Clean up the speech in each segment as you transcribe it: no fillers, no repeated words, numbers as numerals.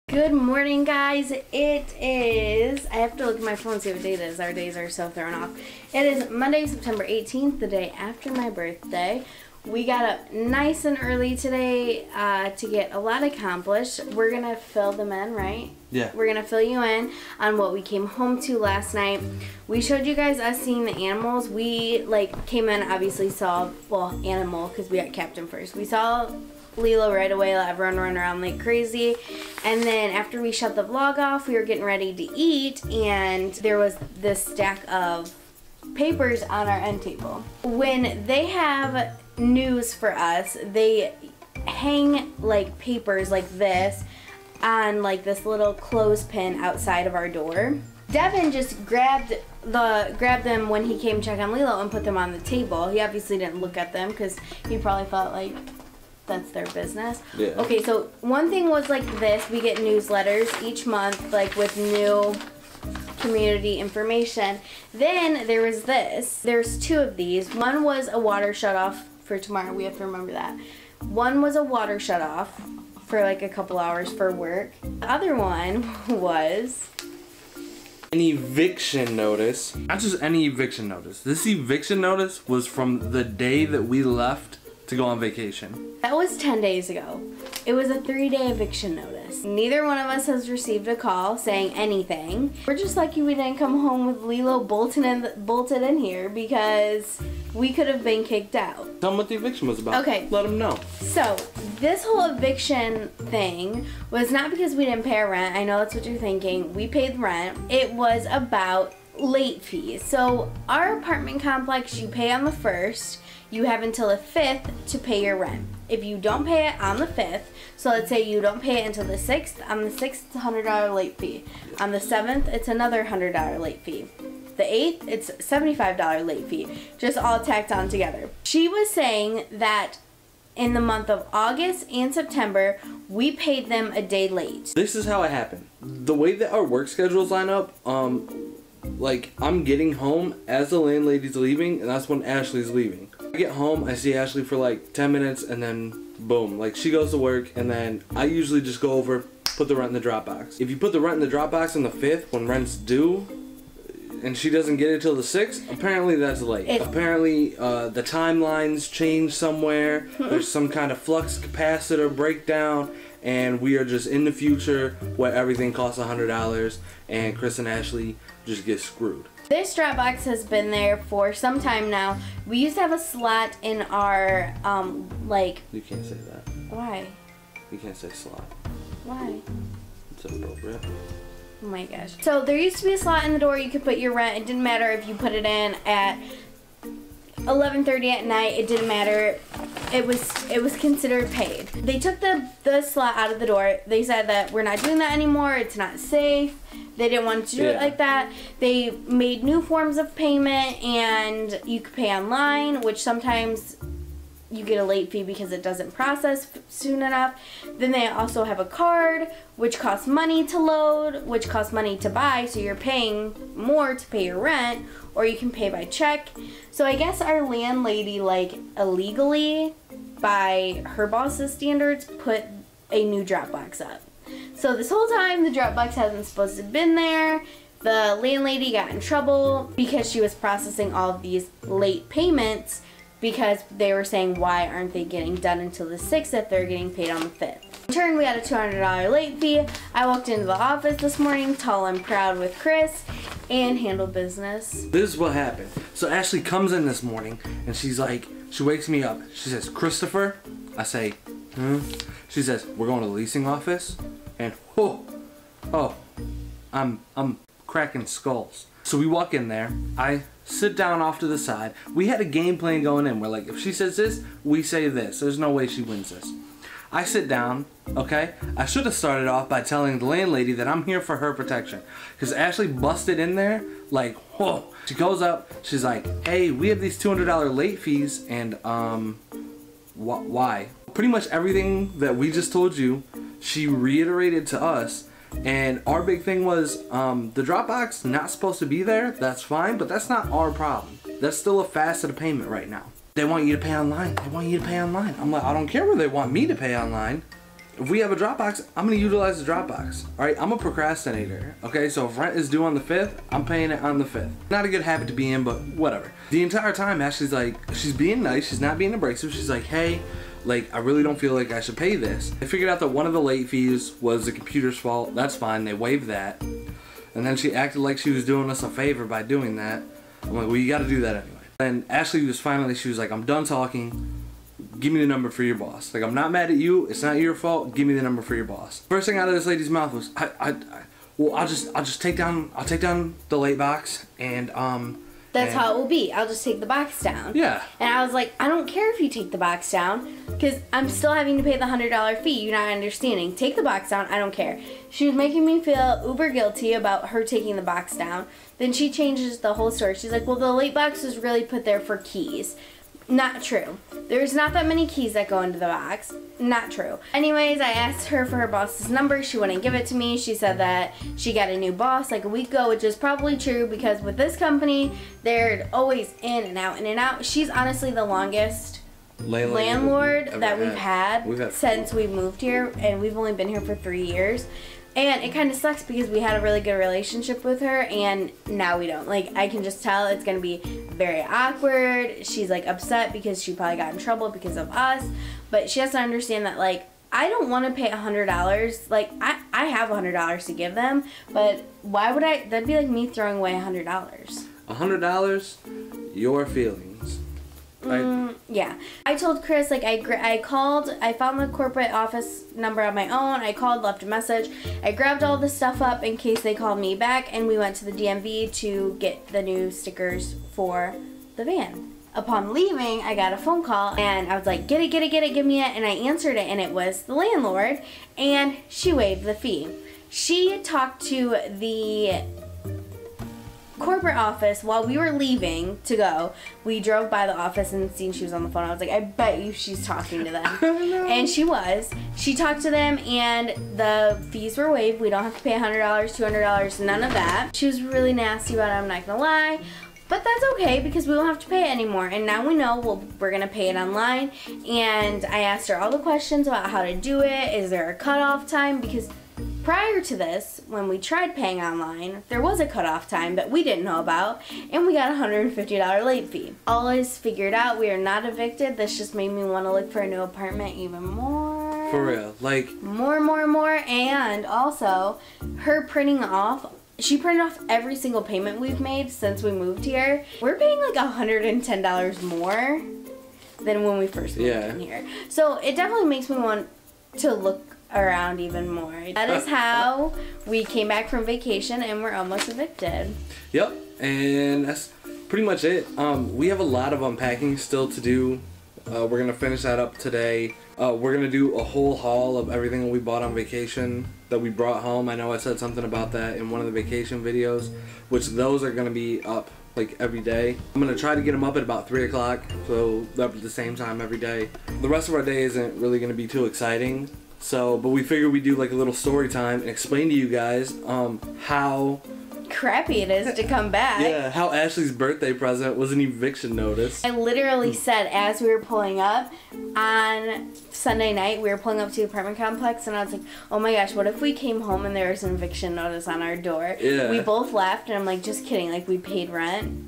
Good morning, guys. It is, I have to look at my phone and see what date it is. Our days are so thrown off. It is Monday, September 18th, the day after my birthday. We got up nice and early today to get a lot accomplished. We're going to fill them in, right? Yeah. We're going to fill you in on what we came home to last night. We showed you guys us seeing the animals. We, came in, obviously saw, animal, because we got Captain first. We saw Lilo right away, let everyone run around like crazy. And then after we shut the vlog off, we were getting ready to eat, and there was this stack of papers on our end table. When they have news for us, they hang papers like this on this little clothespin outside of our door. Devin just grabbed them when he came to check on Lilo and put them on the table. He obviously didn't look at them because he probably thought that's their business. Yeah. Okay, so one thing was this. We get newsletters each month with new community information. Then there was this. There's two of these. One was a water shutoff for tomorrow. We have to remember that. One was a water shutoff for a couple hours for work. The other one was an eviction notice. Not just any eviction notice. This eviction notice was from the day that we left to go on vacation. That was 10 days ago. It was a 3-day eviction notice. Neither one of us has received a call saying anything. We're just lucky we didn't come home with Lilo bolted in here because we could have been kicked out. Tell them what the eviction was about. Okay. Let them know. So, this whole eviction thing was not because we didn't pay our rent. I know that's what you're thinking. We paid rent. It was about late fees. So, our apartment complex, you pay on the 1st. You have until the 5th to pay your rent. If you don't pay it on the 5th, so let's say you don't pay it until the 6th, on the 6th it's a $100 late fee. On the 7th, it's another $100 late fee. The 8th, it's $75 late fee. Just all tacked on together. She was saying that in the month of August and September, we paid them a day late. This is how it happened. The way that our work schedules line up, I'm getting home as the landlady's leaving, and that's when Ashley's leaving. I get home, I see Ashley for 10 minutes, and then boom, she goes to work, and then I usually just go over, put the rent in the Dropbox. If you put the rent in the Dropbox on the 5th when rent's due, and she doesn't get it till the 6th, apparently that's late. Apparently the timelines change somewhere, there's some kind of flux capacitor breakdown, and we are just in the future where everything costs $100 and Chris and Ashley just get screwed. This Dropbox has been there for some time now. We used to have a slot in our, You can't say that. Why? You can't say slot. Why? It's inappropriate. Oh my gosh. So there used to be a slot in the door you could put your rent. It didn't matter if you put it in at 11:30 at night. It didn't matter. It was considered paid. They took the slot out of the door. They said that we're not doing that anymore. It's not safe. They didn't want to do it like that. They made new forms of payment, and you could pay online, which sometimes you get a late fee because it doesn't process soon enough. Then they also have a card, which costs money to load, which costs money to buy, so you're paying more to pay your rent, or you can pay by check. So I guess our landlady, illegally, by her boss's standards, put a new Dropbox up. So this whole time, the Dropbox hasn't supposed to have been there. The landlady got in trouble because she was processing all of these late payments because they were saying, why aren't they getting done until the 6th if they're getting paid on the 5th? In turn, we got a $200 late fee. I walked into the office this morning, tall and proud with Chris, and handled business. This is what happened. So Ashley comes in this morning, and she's she wakes me up. She says, Christopher? I say, She says, we're going to the leasing office? And I'm cracking skulls. So we walk in there. I sit down off to the side. We had a game plan going in. We're if she says this, we say this. There's no way she wins this. I sit down, okay? I should have started off by telling the landlady that I'm here for her protection. Because Ashley busted in there whoa. She goes up, she's like, hey, we have these $200 late fees, and why? Pretty much everything that we just told you, she reiterated to us. And our big thing was, the Dropbox not supposed to be there, that's fine, but that's not our problem. That's still a facet of payment right now. They want you to pay online. They want you to pay online. I'm like, I don't care where they want me to pay online. if we have a Dropbox, I'm gonna utilize the Dropbox. All right, I'm a procrastinator. Okay, so if rent is due on the 5th, I'm paying it on the 5th. Not a good habit to be in, but whatever. The entire time, Ashley's like, she's being nice. She's not being abrasive. She's like, hey, like, I really don't feel like I should pay this. I figured out that one of the late fees was the computer's fault. That's fine. They waived that. And then she acted like she was doing us a favor by doing that. I'm like, well, you got to do that anyway. And Ashley was finally, she was like, I'm done talking. Give me the number for your boss. Like, I'm not mad at you. It's not your fault. Give me the number for your boss. First thing out of this lady's mouth was, well, I'll just take down the late box and That's how it will be. I'll just take the box down. Yeah. And I was like, I don't care if you take the box down, because I'm still having to pay the $100 fee. You're not understanding. Take the box down. I don't care. She was making me feel uber guilty about her taking the box down. Then she changes the whole story. She's like, well, the late box was really put there for keys. Not true. There's not that many keys that go into the box. Not true. Anyways, I asked her for her boss's number. She wouldn't give it to me. She said that she got a new boss like a week ago, which is probably true because with this company, they're always in and out, in and out. She's honestly the longest landlord that we've had since we moved here, and we've only been here for 3 years. And it kind of sucks because we had a really good relationship with her, and now we don't. Like, I can just tell it's going to be very awkward. She's, like, upset because she probably got in trouble because of us. But she has to understand that, like, I don't want to pay $100. Like, I have $100 to give them, but why would I? That'd be like me throwing away $100. $100? Your feelings. Right? Yeah. I told Chris, like, I called, I found the corporate office number on my own. I called, left a message. I grabbed all the stuff up in case they called me back, and we went to the DMV to get the new stickers for the van. Upon leaving, I got a phone call, and I was like, get it, give me it. And I answered it, and it was the landlord, and she waived the fee. She talked to the corporate office while we were leaving to go. We drove by the office and seen she was on the phone. I was like, I bet you she's talking to them. And she was. She talked to them, and the fees were waived. We don't have to pay $100, $200, none of that. She was really nasty about it, I'm not gonna lie. But that's okay because we don't have to pay it anymore. And now we know, well, we're going to pay it online. And I asked her all the questions about how to do it. Is there a cutoff time? Because prior to this, when we tried paying online, there was a cutoff time that we didn't know about. And we got a $150 late fee. All is figured out. We are not evicted. This just made me want to look for a new apartment even more. For real. Like, more. And also, her printing off, she printed off every single payment we've made since we moved here. We're paying like $110 more than when we first moved in here. So it definitely makes me want to look around even more. That is how we came back from vacation and we're almost evicted. Yep, and that's pretty much it. We have a lot of unpacking still to do. We're going to finish that up today. We're going to do a whole haul of everything we bought on vacation that we brought home. I know I said something about that in one of the vacation videos, which those are going to be up like every day. I'm going to try to get them up at about 3 o'clock, so up at the same time every day. The rest of our day isn't really going to be too exciting, but we figured we'd do like a little story time and explain to you guys how crappy it is to come back. Yeah, how Ashley's birthday present was an eviction notice. I literally said as we were pulling up on Sunday night, we were pulling up to the apartment complex, and I was like, oh my gosh, what if we came home and there was an eviction notice on our door? Yeah. We both laughed, and I'm like, just kidding, like we paid rent.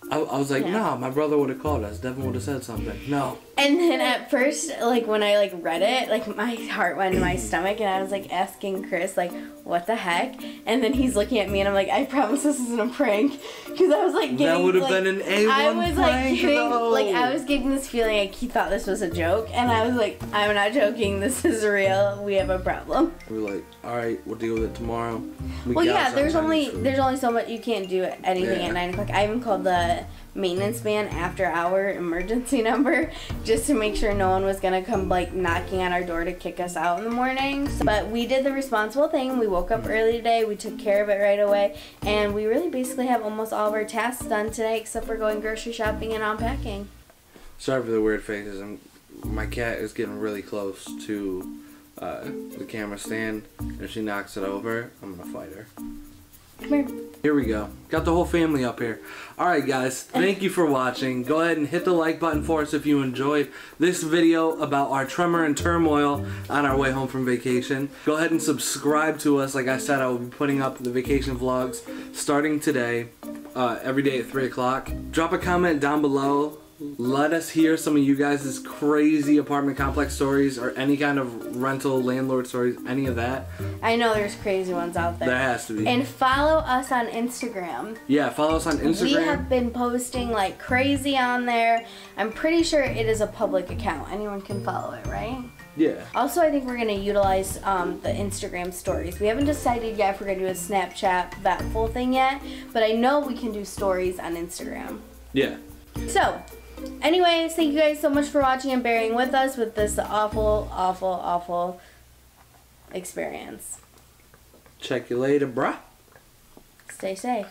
I was like, nah, my brother would have called us. Devin would have said something. No. And then at first, like when I like read it, like my heart went in my stomach, and I was like asking Chris, like, what the heck? And then he's looking at me, and I'm like, I promise this isn't a prank, because I was like getting, that would have like, been an A1 I was prank, like getting, though. like I was getting this feeling like he thought this was a joke, and I was like, I'm not joking, this is real. We have a problem. We were like, all right, we'll deal with it tomorrow. Well, yeah, there's only so much you can't do anything at 9 o'clock. I even called the maintenance man after hour emergency number just to make sure no one was gonna come like knocking on our door to kick us out in the morning. But we did the responsible thing. We woke up early today, we took care of it right away, and we really basically have almost all of our tasks done today except for going grocery shopping and unpacking. Sorry for the weird faces. My cat is getting really close to the camera stand. If she knocks it over, I'm gonna fight her. Come here. Here we go. Got the whole family up here. Alright guys, thank you for watching. Go ahead and hit the like button for us if you enjoyed this video about our tremor and turmoil on our way home from vacation. Go ahead and subscribe to us. Like I said, I will be putting up the vacation vlogs starting today, every day at 3 o'clock. Drop a comment down below. Let us hear some of you guys' crazy apartment complex stories or any kind of rental landlord stories, any of that. I know there's crazy ones out there. There has to be. And follow us on Instagram. Yeah, follow us on Instagram. We have been posting like crazy on there. I'm pretty sure it is a public account. Anyone can follow it, right? Yeah. Also, I think we're going to utilize the Instagram stories. We haven't decided yet if we're going to do a Snapchat, that full thing yet. But I know we can do stories on Instagram. Yeah. So, anyways, thank you guys so much for watching and bearing with us with this awful, awful, awful experience. Check you later, bruh. Stay safe.